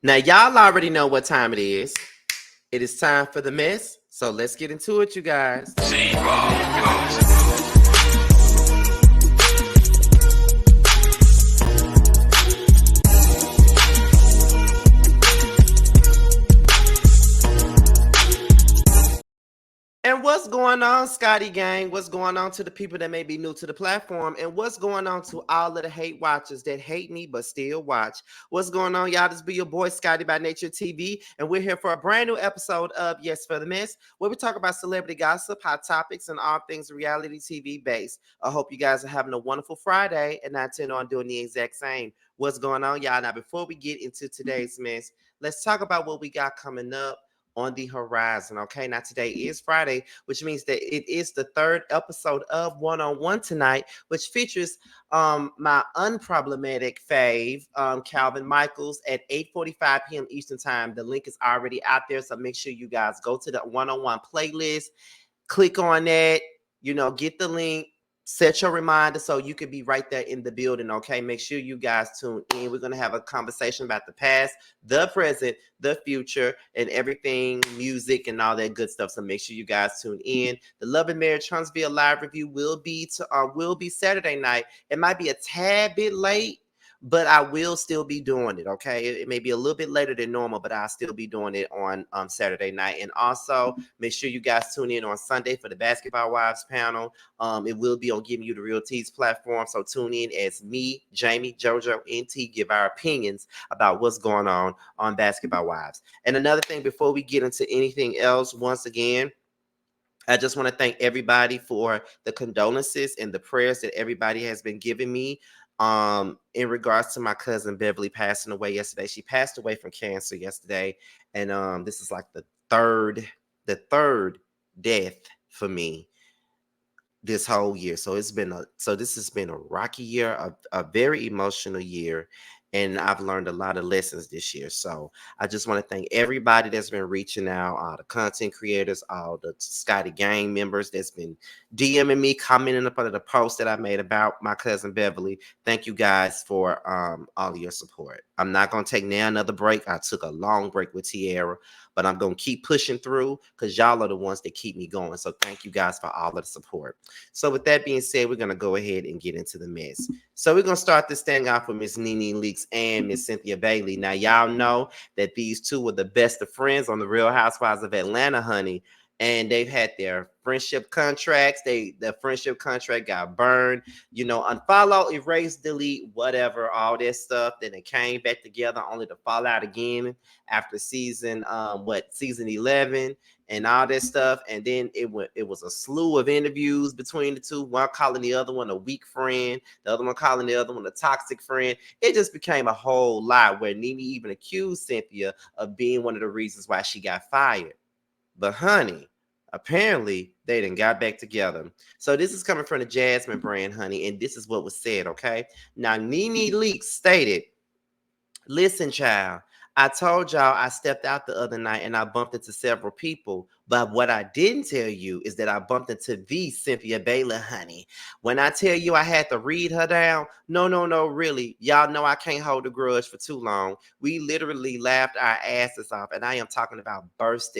Now, y'all already know what time it is. It is time for the mess. So let's get into it, you guys. And what's going on, Scotty Gang? What's going on to the people that may be new to the platform? And what's going on to all of the hate watchers that hate me but still watch? What's going on, y'all? This be your boy, Scotty by Nature TV. And we're here for a brand new episode of Yes for the Mess, where we talk about celebrity gossip, hot topics, and all things reality TV based. I hope you guys are having a wonderful Friday, and I intend on doing the exact same. What's going on, y'all? Now, before we get into today's mess, let's talk about what we got coming up on the horizon. Okay, now today is Friday, which means that it is the third episode of One on One tonight, which features my unproblematic fave, Calvin Michaels, at 8:45 p.m. Eastern Time. The link is already out there, so make sure you guys go to the One on One playlist, click on that, get the link, set your reminder so you can be right there in the building. Okay, make sure you guys tune in. We're going to have a conversation about the past, the present, the future, and everything, music and all that good stuff. So make sure you guys tune in. The Love and Marriage Huntsville live review will be Saturday night. It might be a tad bit late, but I will still be doing it. Okay, it may be a little bit later than normal, but I'll still be doing it on Saturday night. And also make sure you guys tune in on Sunday for the Basketball Wives panel. It will be on Giving You the Real Teas platform. So tune in as me, Jamie, JoJo, and T give our opinions about what's going on Basketball Wives. And another thing before we get into anything else, once again, I just want to thank everybody for the condolences and the prayers that everybody has been giving me in regards to my cousin Beverly passing away yesterday. She passed away from cancer yesterday, and this is like the third death for me this whole year. So this has been a rocky year, a very emotional year, and I've learned a lot of lessons this year. So I just want to thank everybody that's been reaching out, all the content creators, all the Scotty Gang members that's been DMing me, commenting up under the post that I made about my cousin Beverly. Thank you guys for all of your support. I'm not gonna take now another break. I took a long break with Tierra, but I'm going to keep pushing through because y'all are the ones that keep me going. So thank you guys for all of the support. So with that being said, we're going to go ahead and get into the mess. So we're going to start this thing off with Miss Nene Leakes and Miss Cynthia Bailey. Now, y'all know that these two were the best of friends on The Real Housewives of Atlanta, honey. And they've had their friendship contracts. The friendship contract got burned, unfollow, erase, delete, whatever, all that stuff. Then they came back together only to fall out again after season 11 and all that stuff. And then it was a slew of interviews between the two, one calling the other one a weak friend, the other one calling the other one a toxic friend. It just became a whole lot where Nene even accused Cynthia of being one of the reasons why she got fired. But honey, apparently they done got back together. So this is coming from the Jasmine Brand, honey, and this is what was said, okay? Now, Nene Leakes stated, listen, child, I told y'all I stepped out the other night and I bumped into several people. But what I didn't tell you is that I bumped into the Cynthia Bailey, honey. When I tell you I had to read her down, no, really. Y'all know I can't hold a grudge for too long. We literally laughed our asses off, and I am talking about burst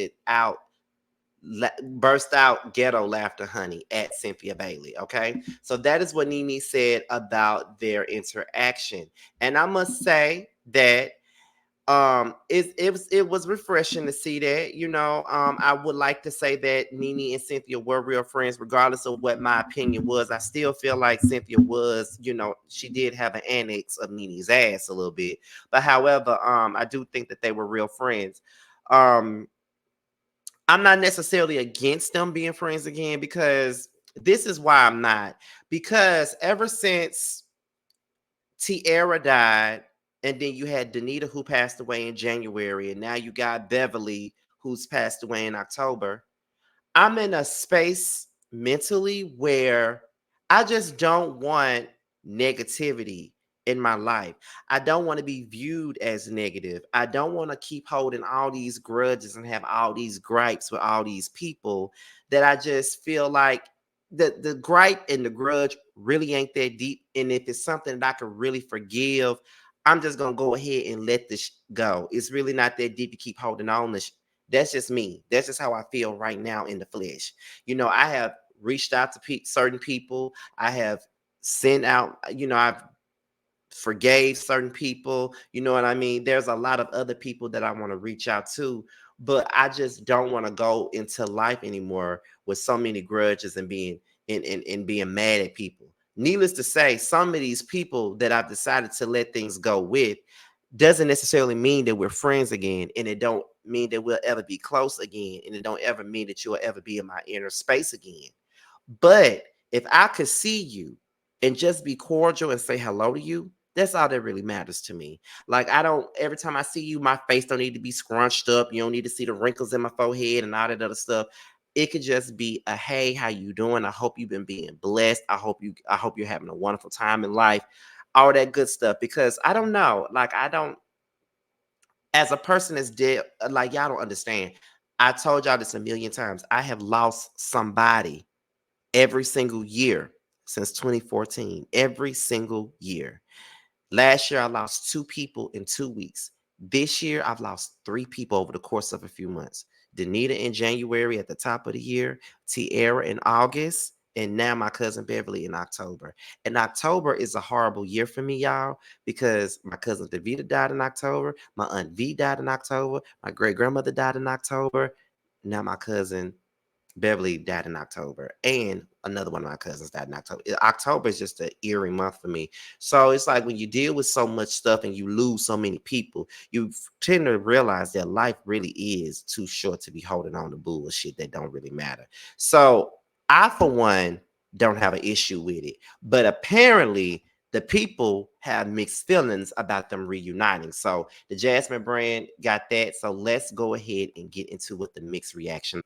out ghetto laughter, honey, at Cynthia Bailey. Okay, so that is what Nene said about their interaction, and I must say that it was refreshing to see that. I would like to say that Nene and Cynthia were real friends, regardless of what my opinion was. I still feel like Cynthia was, she did have an annex of Nene's ass a little bit, but however, I do think that they were real friends. um I'm not necessarily against them being friends again, because this is why I'm not. Because ever since Tierra died, and then you had Danita, who passed away in January, and now you got Beverly, who's passed away in October, I'm in a space mentally where I just don't want negativity in my life. I don't want to be viewed as negative. I don't want to keep holding all these grudges and have all these gripes with all these people that I just feel like the gripe and the grudge really ain't that deep. And if it's something that I can really forgive, I'm just gonna go ahead and let this go. It's really not that deep to keep holding on. That's just me. That's just how I feel right now in the flesh. I have reached out to certain people. I have sent out. I've forgave certain people. You know what I mean? There's a lot of other people that I want to reach out to, but I just don't want to go into life anymore with so many grudges and being mad at people. Needless to say, some of these people that I've decided to let things go with doesn't necessarily mean that we're friends again, and it don't mean that we'll ever be close again, and it don't ever mean that you'll ever be in my inner space again. But if I could see you and just be cordial and say hello to you, that's all that really matters to me. Like, I don't, every time I see you, my face don't need to be scrunched up. You don't need to see the wrinkles in my forehead and all that other stuff. It could just be a hey, how you doing? I hope you've been being blessed. I hope you're having a wonderful time in life. All that good stuff. Because I don't know. Like, I don't, as a person that's dead, like, y'all don't understand. I told y'all this a million times. I have lost somebody every single year since 2014. Every single year. Last year, I lost 2 people in 2 weeks. This year, I've lost 3 people over the course of a few months. Danita in January at the top of the year, Tiara in August, and now my cousin Beverly in October. And October is a horrible year for me, y'all, because my cousin Davita died in October, my aunt V died in October, my great grandmother died in October. Now my cousin Beverly died in October, and another one of my cousins died in October. October is just an eerie month for me. So it's like when you deal with so much stuff and you lose so many people, you tend to realize that life really is too short to be holding on to bullshit that don't really matter. So I, for one, don't have an issue with it. But apparently, the people have mixed feelings about them reuniting. So the Jasmine Brand got that. So let's go ahead and get into what the mixed reaction.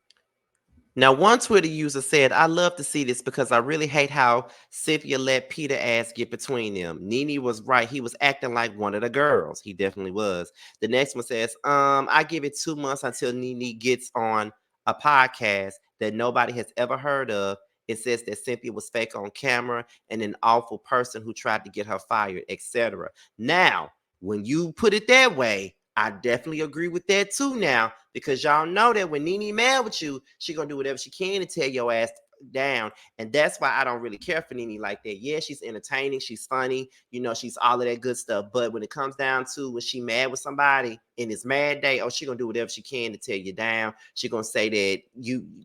Now, one Twitter user said, I love to see this because I really hate how Cynthia let Peter ass get between them. Nene was right. He was acting like one of the girls. He definitely was. The next one says, I give it 2 months until Nene gets on a podcast that nobody has ever heard of. It says that Cynthia was fake on camera and an awful person who tried to get her fired, etc. Now, when you put it that way, I definitely agree with that too now, because y'all know that when Nene mad with you, she gonna do whatever she can to tear your ass down. And that's why I don't really care for Nene like that. Yeah, she's entertaining, she's funny, she's all of that good stuff. But when it comes down to when she mad with somebody in this mad day, oh, she gonna do whatever she can to tear you down. She gonna say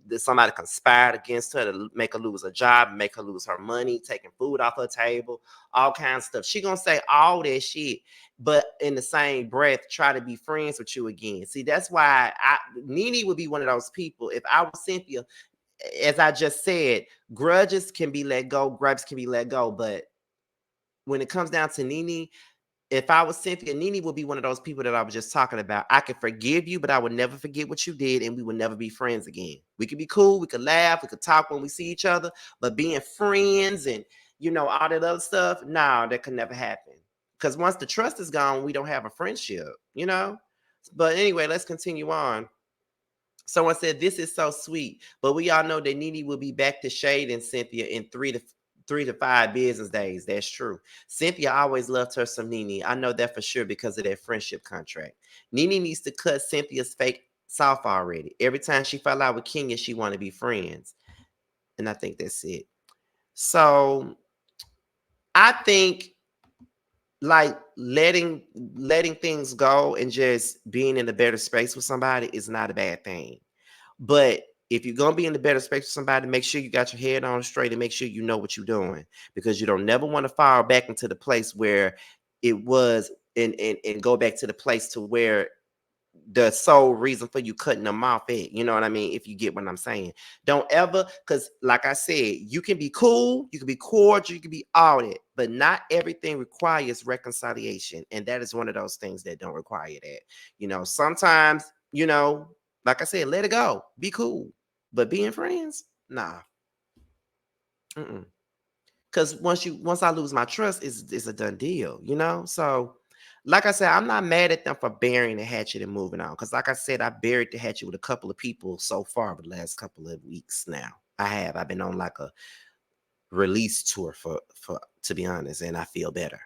that somebody conspired against her to make her lose her job, make her lose her money, taking food off her table, all kinds of stuff. She gonna say all that shit, but in the same breath, try to be friends with you again. See, that's why Nene would be one of those people. If I was Cynthia, as I just said, grudges can be let go, gripes can be let go. But when it comes down to Nene, if I was Cynthia, Nene would be one of those people that I was just talking about. I could forgive you, but I would never forget what you did, and we would never be friends again. We could be cool, we could laugh, we could talk when we see each other, but being friends and all that other stuff, nah, that could never happen. Because once the trust is gone, we don't have a friendship. But anyway, let's continue on. Someone said, this is so sweet, but we all know that Nene will be back to shading Cynthia in 3 to 5 business days. That's true. Cynthia always loved her some Nene. I know that for sure because of that friendship contract. Nene needs to cut Cynthia's fake soft already. Every time she fell out with Kenya, she want to be friends. And I think that's it. So I think like letting things go and just being in a better space with somebody is not a bad thing. But if you're gonna be in the better space with somebody, make sure you got your head on straight and make sure you know what you're doing, because you don't never want to fall back into the place where it was, and go back to the place to where the sole reason for you cutting them off at. You know what I mean? If you get what I'm saying. Don't ever, because like I said, you can be cool, you can be cordial, you can be all that, but not everything requires reconciliation. And that is one of those things that don't require that. Sometimes, like I said, let it go. Be cool. But being friends, nah. Mm-mm. Because once I lose my trust, it's a done deal. So like I said, I'm not mad at them for burying the hatchet and moving on. Because like I said, I buried the hatchet with a couple of people so far the last couple of weeks now. I've been on like a release tour for to be honest, and I feel better.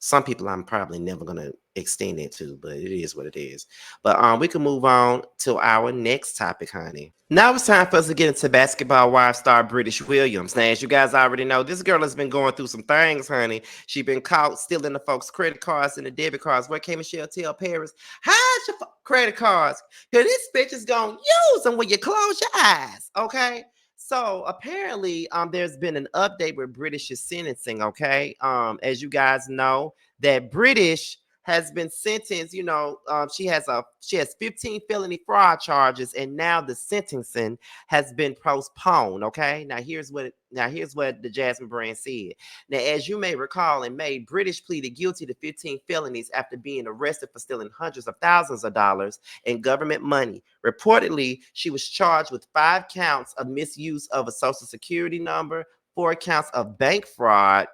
Some people I'm probably never gonna extend it to, but it is what it is. But we can move on to our next topic, honey. Now it's time for us to get into basketball wife star Brittish Williams. Now, as you guys already know, this girl has been going through some things, honey. She been caught stealing the folks' credit cards and the debit cards. What came Michelle tell Paris? Hide your credit cards. Cause this bitch is gonna use them when you close your eyes. Okay. So apparently, there's been an update with British's sentencing. Okay, as you guys know, that British has been sentenced. You know, she has 15 felony fraud charges, and now the sentencing has been postponed. Okay, here's what the Jasmine Brand said. Now, as you may recall, in May, British pleaded guilty to 15 felonies after being arrested for stealing hundreds of thousands of dollars in government money. Reportedly, she was charged with 5 counts of misuse of a social security number, 4 counts of bank fraud,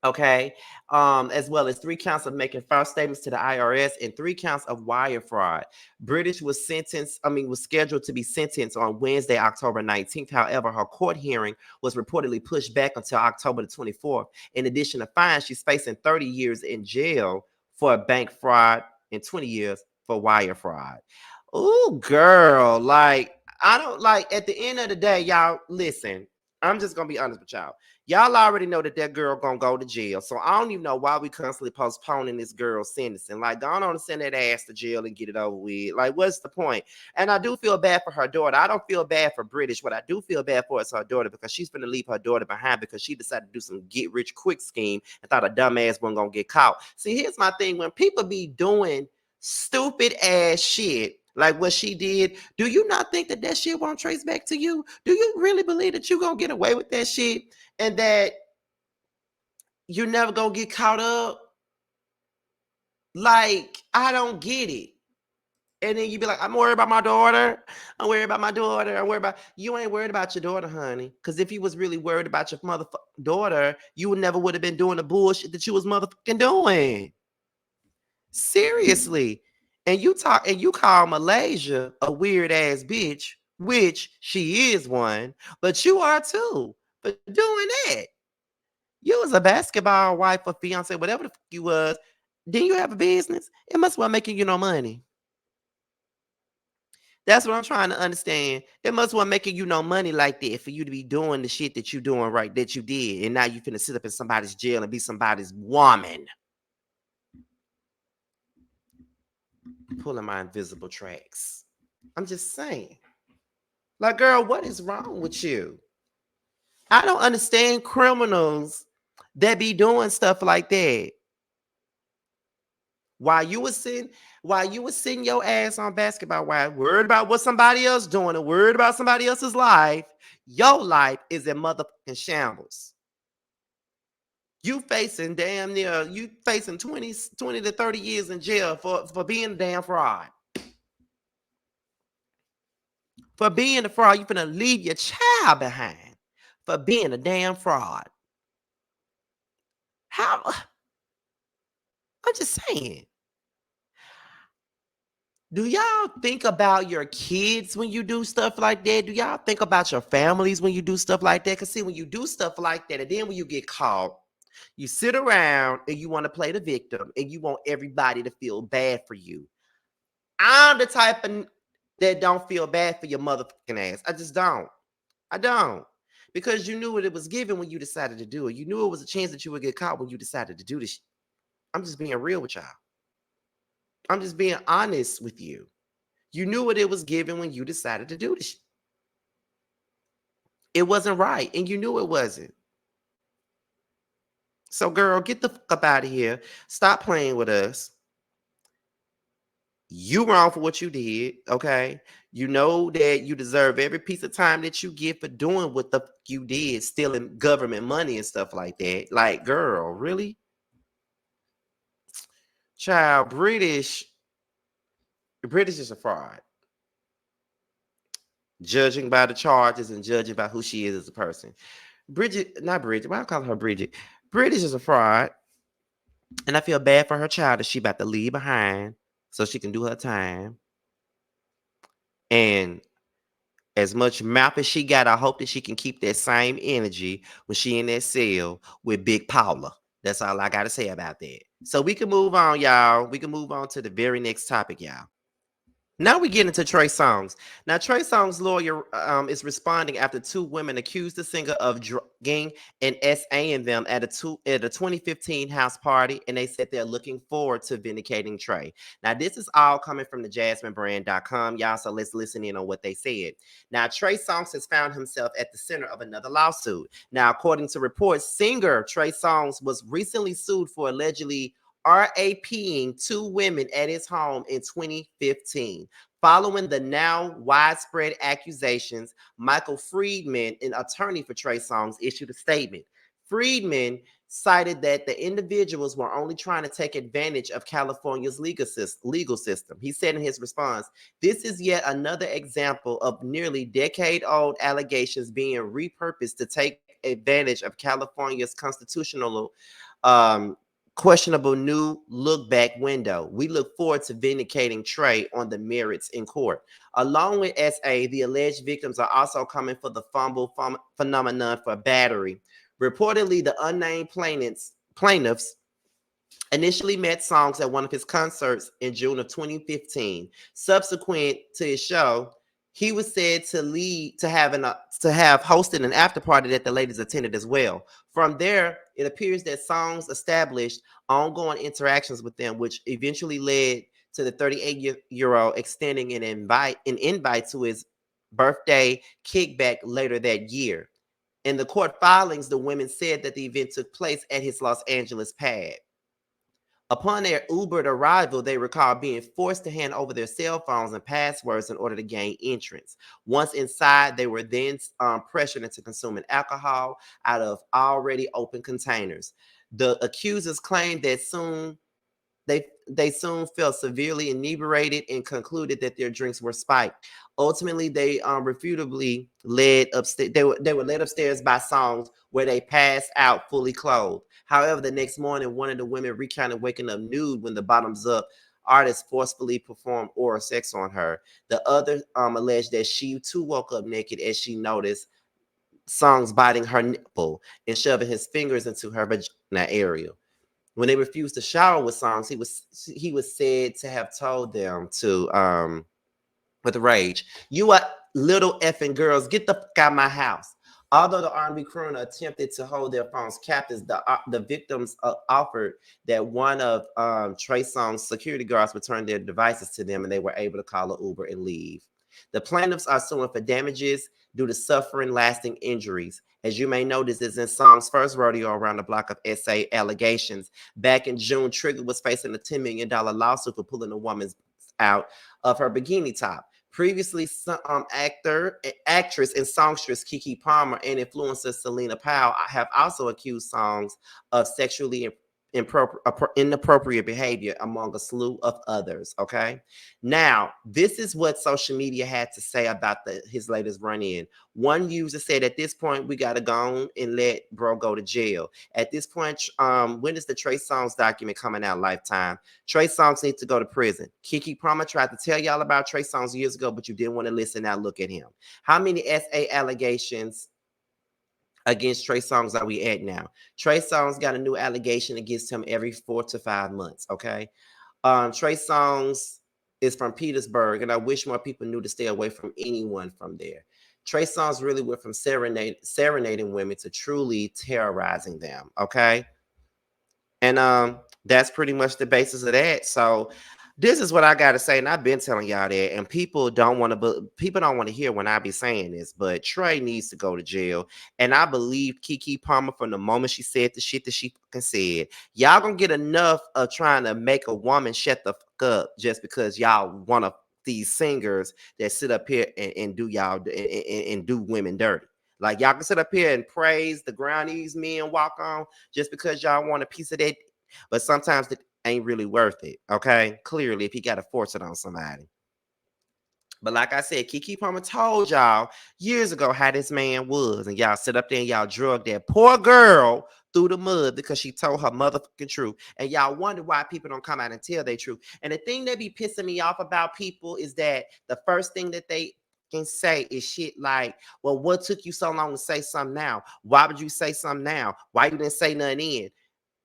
okay, as well as 3 counts of making false statements to the IRS and 3 counts of wire fraud. British was scheduled to be sentenced on Wednesday, October 19th. However, her court hearing was reportedly pushed back until October the 24th. In addition to fines, she's facing 30 years in jail for bank fraud and 20 years for wire fraud. Oh, girl, like, I don't like, at the end of the day, y'all, listen, I'm just gonna be honest with y'all. Y'all already know that girl gonna go to jail. So I don't even know why we constantly postponing this girl's sentencing. Like, go on and send that ass to jail and get it over with. Like, what's the point? And I do feel bad for her daughter. I don't feel bad for British. What I do feel bad for is her daughter, because she's gonna leave her daughter behind because she decided to do some get rich quick scheme and thought a dumbass wasn't gonna get caught. See, here's my thing. When people be doing stupid ass shit like what she did, do you not think that shit won't trace back to you? Do you really believe that you gonna get away with that shit and that you never gonna get caught up? Like, I don't get it. And then you be like, I'm worried about my daughter. I'm worried about my daughter. I'm worried about you. Ain't worried about your daughter, honey. Because if you was really worried about your motherfucking daughter, you would have been doing the bullshit that you was motherfucking doing. Seriously. And you call Malaysia a weird ass bitch, which she is one, but you are too for doing that. You was a basketball wife or fiance, whatever the fuck you was. Then you have a business. It must well making you no money. That's what I'm trying to understand. It must well making you no money like that for you to be doing the shit that you doing right that you did, and now you finna sit up in somebody's jail and be somebody's woman. Pulling my invisible tracks. I'm just saying. Like, girl, what is wrong with you? I don't understand criminals that be doing stuff like that. While you was sitting your ass on basketball, while worried about what somebody else doing and worried about somebody else's life, your life is in motherfucking shambles. You facing 20 to 30 years in jail for being a damn fraud. For being a fraud, you finna leave your child behind for being a damn fraud. How? I'm just saying. Do y'all think about your kids when you do stuff like that? Do y'all think about your families when you do stuff like that? Because see, when you do stuff like that, and then when you get caught, you sit around and you want to play the victim and you want everybody to feel bad for you. I'm the type of that don't feel bad for your motherfucking ass. I just don't. I don't. Because you knew what it was given when you decided to do it. You knew it was a chance that you would get caught when you decided to do this. I'm just being real with y'all. I'm just being honest with you. You knew what it was given when you decided to do this. It wasn't right, and you knew it wasn't. So, girl, get the fuck up out of here. Stop playing with us. You wrong for what you did, okay? You know that you deserve every piece of time that you get for doing what the fuck you did, stealing government money and stuff like that. Like, girl, really? Child, British is a fraud. Judging by the charges and judging by who she is as a person. Not Bridget, why I call her Bridget? British is a fraud. And I feel bad for her child that she about to leave behind so she can do her time. And as much mouth as she got, I hope that she can keep that same energy when she in that cell with Big Paula. That's all I got to say about that. So we can move on, y'all. We can move on to the very next topic, y'all. Now we get into Trey Songz. Now Trey Songz' lawyer is responding after two women accused the singer of drugging and SAing them at a 2015 house party, and they said they're looking forward to vindicating Trey. Now this is all coming from the JasmineBrand.com, y'all. So let's listen in on what they said. Now Trey Songz has found himself at the center of another lawsuit. Now, according to reports, singer Trey Songz was recently sued for allegedly RAPing two women at his home in 2015. Following the now widespread accusations, Michael Friedman, an attorney for Trey Songz, issued a statement. Friedman cited that the individuals were only trying to take advantage of California's legal system. He said in his response, "This is yet another example of nearly decade-old allegations being repurposed to take advantage of California's constitutional questionable new look back window. We look forward to vindicating Trey on the merits in court." Along with SA, the alleged victims are also coming for the fumble phenomenon for battery. Reportedly, the unnamed plaintiffs initially met Songz at one of his concerts in June of 2015. Subsequent to his show, he was said to have hosted an after party that the ladies attended as well. From there, it appears that Songz established ongoing interactions with them, which eventually led to the 38-year-old extending an invite to his birthday kickback later that year. In the court filings, the women said that the event took place at his Los Angeles pad. Upon their Ubered arrival, they recall being forced to hand over their cell phones and passwords in order to gain entrance. Once inside, they were then pressured into consuming alcohol out of already open containers. The accusers claimed that they soon felt severely inebriated and concluded that their drinks were spiked. Ultimately, they refutably led upstairs. They were led upstairs by Songz, where they passed out fully clothed. However, the next morning, one of the women recounted waking up nude when the bottoms up artist forcefully performed oral sex on her. The other alleged that she too woke up naked as she noticed Songz biting her nipple and shoving his fingers into her vagina area. When they refused to shower with Songz, he was said to have told them to with rage, "You are little effing girls, get the fuck out of my house." Although the R&B crooner attempted to hold their phones captive, the victims offered that one of Trey Songz' security guards returned their devices to them, and they were able to call an Uber and leave. The plaintiffs are suing for damages due to suffering lasting injuries. As you may know, this is in Songz' first rodeo around the block of SA allegations. Back in June, Trigger was facing a $10 million lawsuit for pulling a woman's out of her bikini top. Previously, actress, and songstress Keke Palmer and influencer Selena Powell have also accused Songz of sexually inappropriate behavior, among a slew of others. Okay, now this is what social media had to say about his latest run-in. One user said, "At this point, we gotta go on and let bro go to jail. At this point, when is the Trey Songz document coming out? Lifetime. Trey Songz needs to go to prison. Keke Palmer tried to tell y'all about Trey Songz years ago, but you didn't want to listen. Now look at him. How many SA allegations against Trey Songz are we at now? Trey Songz got a new allegation against him every 4 to 5 months. Okay, Trey Songz is from Petersburg, and I wish more people knew to stay away from anyone from there. Trey Songz really went from serenading women to truly terrorizing them. Okay, and that's pretty much the basis of that. So this is what I gotta say, and I've been telling y'all that, and people don't want to hear when I be saying this, but Trey needs to go to jail. And I believe Keke Palmer from the moment she said the shit that she fucking said. Y'all gonna get enough of trying to make a woman shut the fuck up just because y'all want to these singers that sit up here and do y'all and do women dirty. Like y'all can sit up here and praise the ground these men walk on just because y'all want a piece of that, but sometimes it ain't really worth it. Okay, clearly, if you got to force it on somebody. But like I said, Keke Palmer told y'all years ago how this man was, and y'all sit up there and y'all drug that poor girl through the mud because she told her motherfucking truth. And y'all wonder why people don't come out and tell their truth. And the thing that be pissing me off about people is that the first thing that they can say is shit like, "Well, what took you so long to say something now? Why would you say something now? Why you didn't say nothing then?"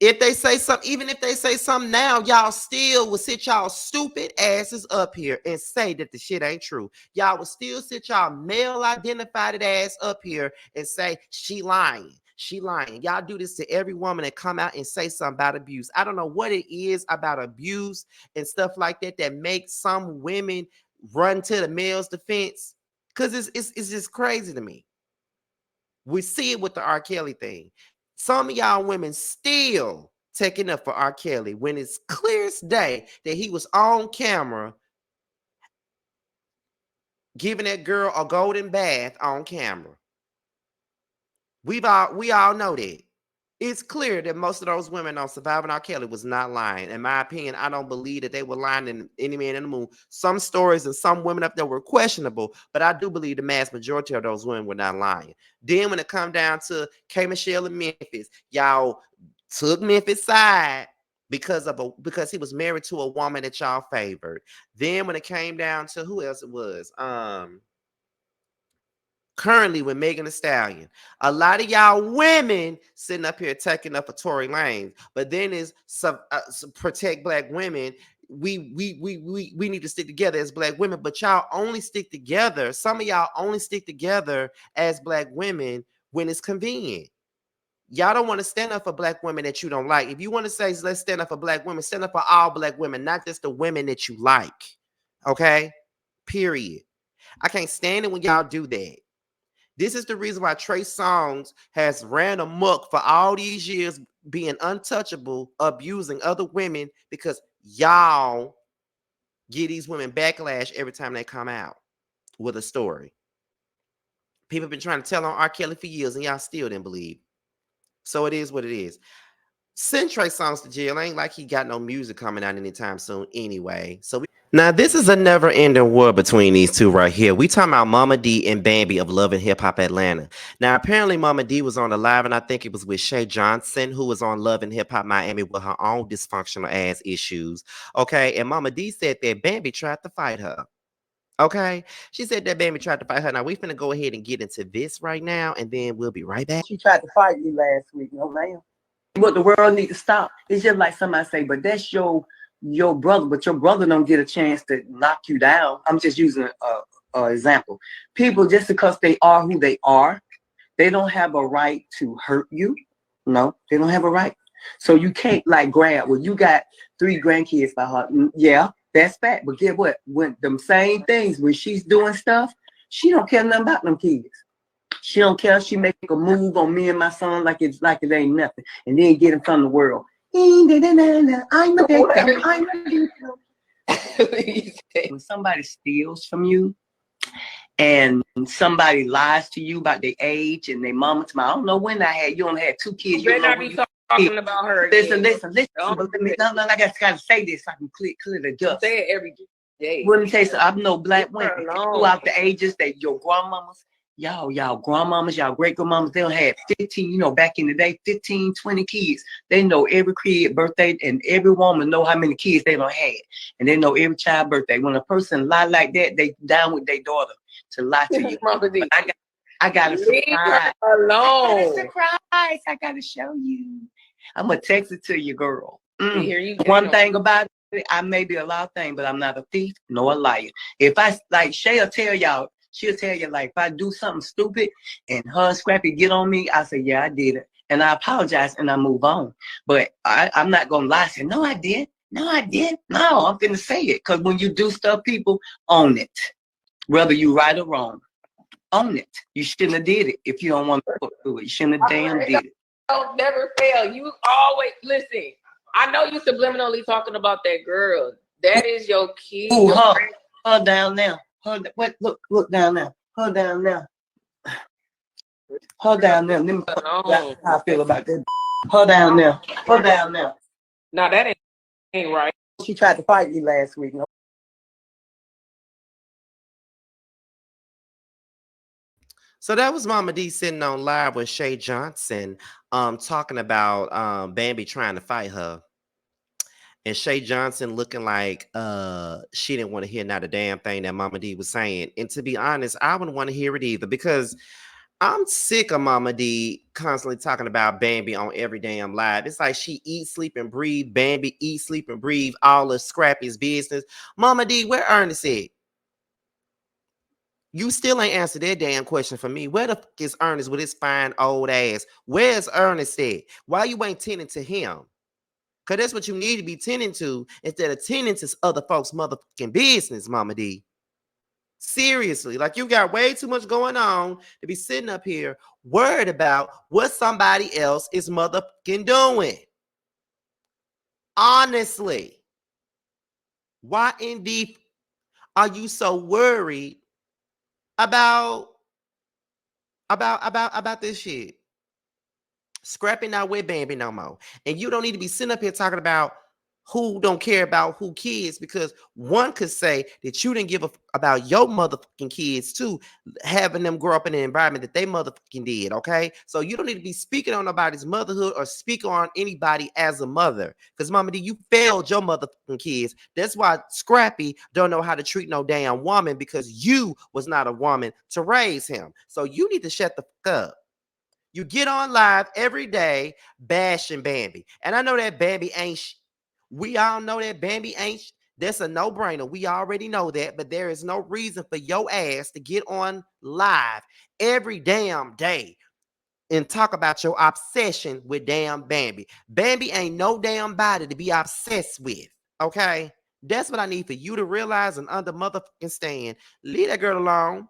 If they say something, even if they say something now, y'all still will sit y'all stupid asses up here and say that the shit ain't true. Y'all will still sit y'all male identified ass up here and say she lying. She lying. Y'all do this to every woman that come out and say something about abuse. I don't know what it is about abuse and stuff like that that makes some women run to the male's defense. Cause it's just crazy to me. We see it with the R. Kelly thing. Some of y'all women still taking up for R. Kelly when it's clear as day that he was on camera giving that girl a golden bath on camera. We all know that. It's clear that most of those women on Surviving R. Kelly was not lying. In my opinion, I don't believe that they were lying in Any Man in the Moon. Some stories and some women up there were questionable, but I do believe the mass majority of those women were not lying. Then when it come down to K. Michelle and Memphis, y'all took Memphis' side because he was married to a woman that y'all favored. Then when it came down to who else it was, currently with Megan Thee Stallion. A lot of y'all women sitting up here taking up for Tory Lanez, but then is some protect black women. We need to stick together as black women, but y'all only stick together. Some of y'all only stick together as black women when it's convenient. Y'all don't want to stand up for black women that you don't like. If you want to say let's stand up for black women, stand up for all black women, not just the women that you like. Okay? Period. I can't stand it when y'all do that. This is the reason why Trey Songz has ran amok for all these years, being untouchable, abusing other women, because y'all give these women backlash every time they come out with a story. People have been trying to tell on R. Kelly for years, and y'all still didn't believe. So it is what it is. Send Trey Songz to jail. Ain't like he got no music coming out anytime soon anyway. Now, this is a never-ending war between these two right here. We talking about Momma Dee and Bambi of Love and Hip Hop Atlanta. Now, apparently Momma Dee was on the live, and I think it was with Shay Johnson, who was on Love and Hip Hop Miami with her own dysfunctional ass issues. Okay, and Momma Dee said that Bambi tried to fight her. Okay, she said that Bambi tried to fight her. Now, we finna go ahead and get into this right now, and then we'll be right back. She tried to fight me last week. No, ma'am. What the world need to stop. It's just like somebody say, but that's your brother, but your brother don't get a chance to knock you down. I'm just using a example. People, just because they are who they are, they don't have a right to hurt you. No, they don't have a right. So you can't like grab. Well, you got 3 grandkids by her. Yeah, that's fact. But get what? When them same things, when she's doing stuff, she don't care nothing about them kids. She don't care if she make a move on me and my son like it ain't nothing, and then get in front of the world. I'm a victim. I'm a victim. When somebody steals from you and somebody lies to you about their age and their mama, I don't know when you don't have 2 kids. You better not be talking about her. Listen. No, I gotta say this so I can clear the dust. Say it every day. Let me tell you something. I know black women throughout the ages that your grandmamas, y'all grandmamas, y'all great grandmamas, they'll have 15, back in the day, 15, 20 kids. They know every kid birthday, and every woman know how many kids they don't have. And they know every child birthday. When a person lie like that, they down with their daughter to lie to you. I got a surprise. Alone. Surprise. I gotta show you. I'm gonna text it to you, girl. Here you go. One thing about it, I may be a lot of things, but I'm not a thief nor a liar. If I like Shay'll tell y'all, she'll tell you, like, if I do something stupid and her and Scrappy get on me, I say, yeah, I did it. And I apologize and I move on. But I'm not going to lie and say, no, I did. No, I did. No, I'm going to say it. Because when you do stuff, people own it. Whether you right or wrong, own it. You shouldn't have did it if you don't want to do it. You shouldn't have damn did it. Don't never fail. You always, listen, I know you subliminally talking about that girl. That is your key. Ooh, her down now. Look down now. Her down now. Her down there. Let me how I feel about that. Her down there. Her down there. No, that ain't right. She tried to fight me last week. So that was Momma Dee sitting on live with Shay Johnson, talking about Bambi trying to fight her. And Shay Johnson looking like she didn't want to hear not a damn thing that Momma Dee was saying. And to be honest, I wouldn't want to hear it either, because I'm sick of Momma Dee constantly talking about Bambi on every damn live. It's like she eat, sleep, and breathe. Bambi eat, sleep, and breathe all the Scrappy's business. Momma Dee, where Ernest at? You still ain't answered that damn question for me. Where the fuck is Ernest with his fine old ass? Where's Ernest at? Why you ain't tending to him? Because that's what you need to be tending to instead of tending to other folks' motherfucking business, Momma Dee. Seriously, like you got way too much going on to be sitting up here worried about what somebody else is motherfucking doing. Honestly, why indeed are you so worried about about this shit? Scrapping out with Bambi no more. And you don't need to be sitting up here talking about who don't care about who kids, because one could say that you didn't give a about your motherfucking kids too, having them grow up in an environment that they motherfucking did. Okay, so you don't need to be speaking on nobody's motherhood or speak on anybody as a mother, because Mama D, you failed your motherfucking kids. That's why Scrappy don't know how to treat no damn woman, because you was not a woman to raise him. So you need to shut the fuck up. You get on live every day bashing Bambi. And I know that Bambi ain't we all know that Bambi ain't that's a no-brainer. We already know that, but there is no reason for your ass to get on live every damn day and talk about your obsession with damn Bambi. Bambi ain't no damn body to be obsessed with. Okay? That's what I need for you to realize and under motherfucking stand. Leave that girl alone.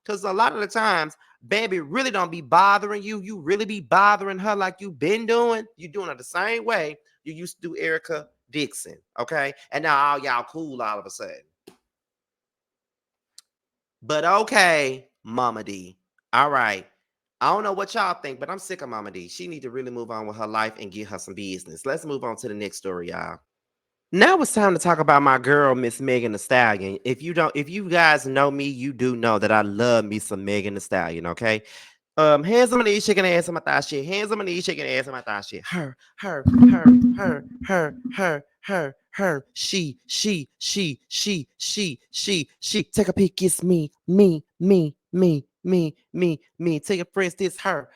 Because a lot of the times, Bambi really don't be bothering you. You really be bothering her like you been doing. You doing it the same way you used to do Erica Dixon. Okay? And now all y'all cool all of a sudden. But okay, Momma Dee. All right. I don't know what y'all think, but I'm sick of Momma Dee. She need to really move on with her life and get her some business. Let's move on to the next story, y'all. Now it's time to talk about my girl, Miss Megan Thee Stallion. If you guys know me, you do know that I love me some Megan Thee Stallion, okay? Hands on my knees, shaking ass on my thigh shit. Hands on my knees, shaking ass on my thigh shit. Her. She. Take a peek, it's me. Take a friends, this her.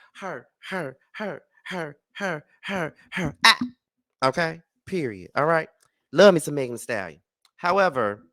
Ah. Okay, period. All right. Love me some Megan Thee Stallion. However,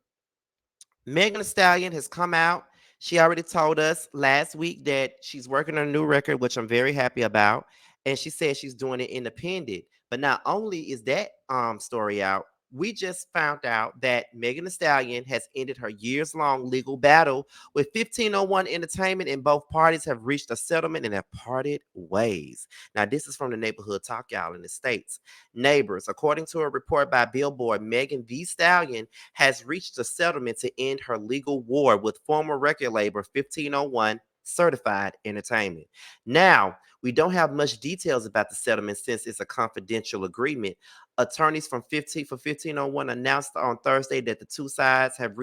Megan Thee Stallion has come out. She already told us last week that she's working on a new record, which I'm very happy about. And she said she's doing it independent. But not only is that story out, we just found out that Megan Thee Stallion has ended her years-long legal battle with 1501 Entertainment, and both parties have reached a settlement and have parted ways. Now, this is from the Neighborhood Talk, y'all, in the States. Neighbors, according to a report by Billboard, Megan Thee Stallion has reached a settlement to end her legal war with former record label 1501 Certified Entertainment. Now, we don't have much details about the settlement since it's a confidential agreement. Attorneys from 1501 announced on Thursday that the two sides have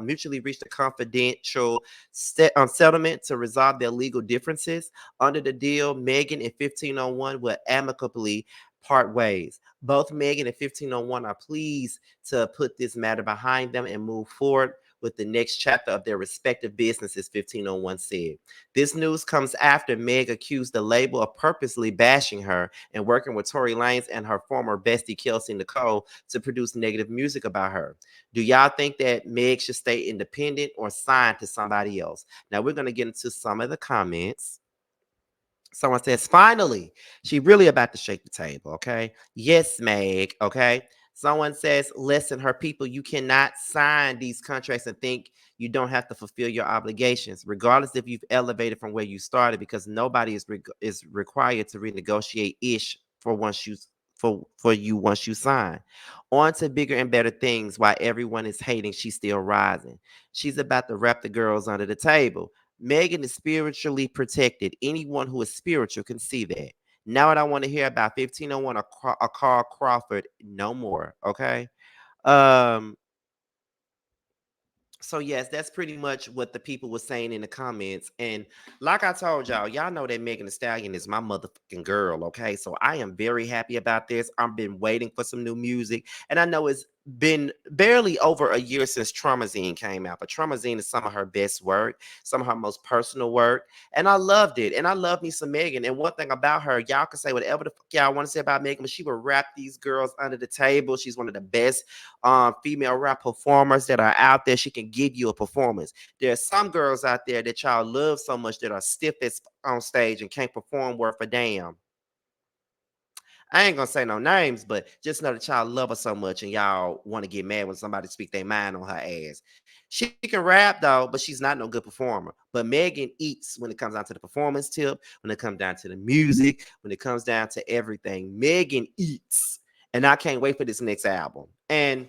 mutually reached a confidential settlement to resolve their legal differences. Under the deal, Megan and 1501 will amicably part ways. Both Megan and 1501 are pleased to put this matter behind them and move forward with the next chapter of their respective businesses, 1501 said. This news comes after Meg accused the label of purposely bashing her and working with Tory Lanez and her former bestie Kelsey Nicole to produce negative music about her. Do y'all think that Meg should stay independent or sign to somebody else? Now we're going to get into some of the comments. Someone says, finally, she really about to shake the table, okay? Yes, Meg, okay? Someone says, listen, her people, you cannot sign these contracts and think you don't have to fulfill your obligations, regardless if you've elevated from where you started, because nobody is required to renegotiate ish for once you for you once you sign. On to bigger and better things. While everyone is hating, she's still rising. She's about to wrap the girls under the table. Megan is spiritually protected. Anyone who is spiritual can see that. Now I don't want to hear about 1501 or Carl Crawford no more. Okay. Um, so yes, that's pretty much what the people were saying in the comments. And like I told y'all, y'all know that Megan Thee Stallion is my motherfucking girl. Okay. So I am very happy about this. I've been waiting for some new music. And I know it's been barely over a year since Traumazine came out, but Traumazine is some of her best work, some of her most personal work, and I loved it. And I love me some Megan. And one thing about her, y'all can say whatever the fuck y'all want to say about Megan, but she will rap these girls under the table. She's one of the best female rap performers that are out there. She can give you a performance. There are some girls out there that y'all love so much that are stiff as on stage and can't perform worth a damn. I ain't gonna say no names, but just know that y'all love her so much and y'all want to get mad when somebody speak their mind on her ass. She can rap though, but she's not no good performer. But Megan eats when it comes down to the performance tip, when it comes down to the music, when it comes down to everything. Megan eats. And I can't wait for this next album. And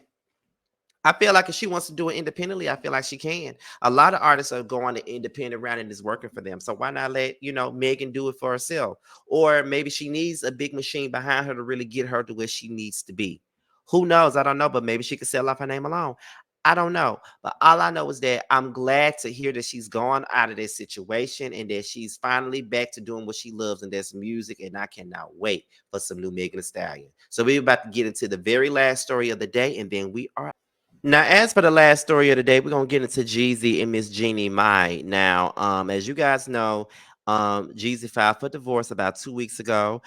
I feel like if she wants to do it independently, I feel like she can. A lot of artists are going the independent route and it's working for them. So why not let, Megan do it for herself? Or maybe she needs a big machine behind her to really get her to where she needs to be. Who knows? I don't know, but maybe she could sell off her name alone. I don't know. But all I know is that I'm glad to hear that she's gone out of this situation and that she's finally back to doing what she loves, and that's music. And I cannot wait for some new Megan Thee Stallion. So we're about to get into the very last story of the day, and then we are. Now, as for the last story of the day, we're gonna get into Jeezy and Miss Jeannie Mai. Now, as you guys know, Jeezy filed for divorce about 2 weeks ago.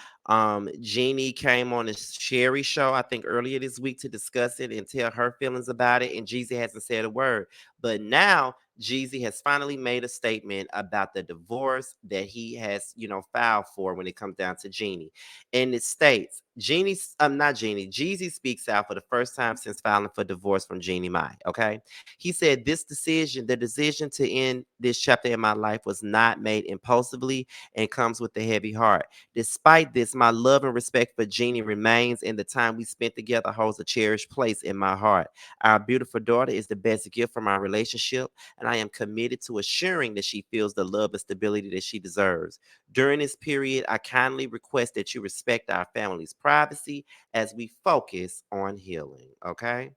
Jeannie came on the Sherry show, I think earlier this week, to discuss it and tell her feelings about it. And Jeezy hasn't said a word. But now Jeezy has finally made a statement about the divorce that he has, filed for when it comes down to Jeannie. And it states, Jeezy speaks out for the first time since filing for divorce from Jeannie Mai. Okay. He said, the decision to end this chapter in my life was not made impulsively and comes with a heavy heart. Despite this, my love and respect for Jeannie remains, and the time we spent together holds a cherished place in my heart. Our beautiful daughter is the best gift from our relationship, and I am committed to assuring that she feels the love and stability that she deserves. During this period, I kindly request that you respect our family's privacy as we focus on healing. Okay.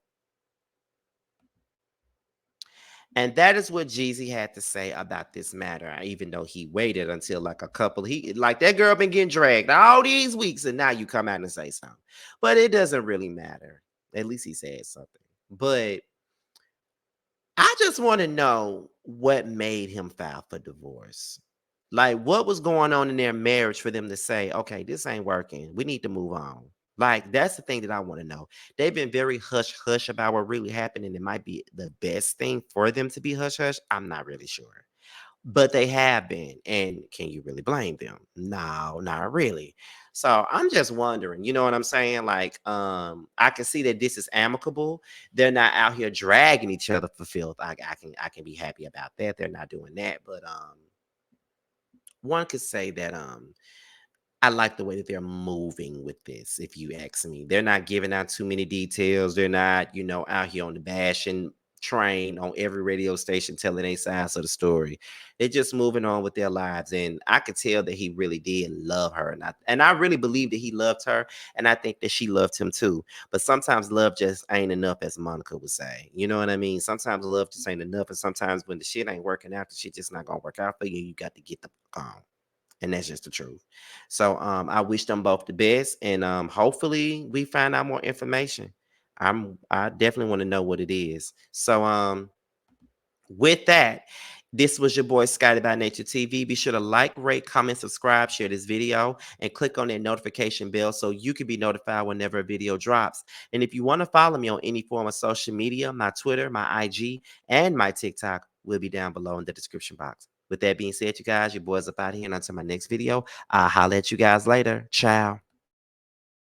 And that is what Jeezy had to say about this matter, even though he waited until like a couple. He like that girl been getting dragged all these weeks, and now you come out and say something. But it doesn't really matter. At least he said something. But I just want to know what made him file for divorce. Like, what was going on in their marriage for them to say, okay, this ain't working. We need to move on. Like, that's the thing that I want to know. They've been very hush hush about what really happened, and it might be the best thing for them to be hush hush. I'm not really sure. But they have been. And can you really blame them? No, not really. So I'm just wondering, you know what I'm saying? Like, I can see that this is amicable. They're not out here dragging each other for filth. I can be happy about that. They're not doing that. But one could say that I like the way that they're moving with this, if you ask me. They're not giving out too many details. They're not, out here on the bashing train on every radio station telling their sides of the story. They're just moving on with their lives. And I could tell that he really did love her. And I really believe that he loved her. And I think that she loved him too. But sometimes love just ain't enough, as Monica would say. You know what I mean? Sometimes love just ain't enough. And sometimes when the shit ain't working out, the shit just not gonna work out for you. You got to get the fuck on. And that's just the truth. So I wish them both the best, and hopefully we find out more information. I definitely want to know what it is. So with that, this was your boy Scotty by Nature TV. Be sure to like, rate, comment, subscribe, share this video, and click on that notification bell so you can be notified whenever a video drops. And if you want to follow me on any form of social media, my Twitter, my IG, and my TikTok will be down below in the description box. With that being said, you guys, your boys up out here, and until my next video, I'll holler at you guys later. Ciao.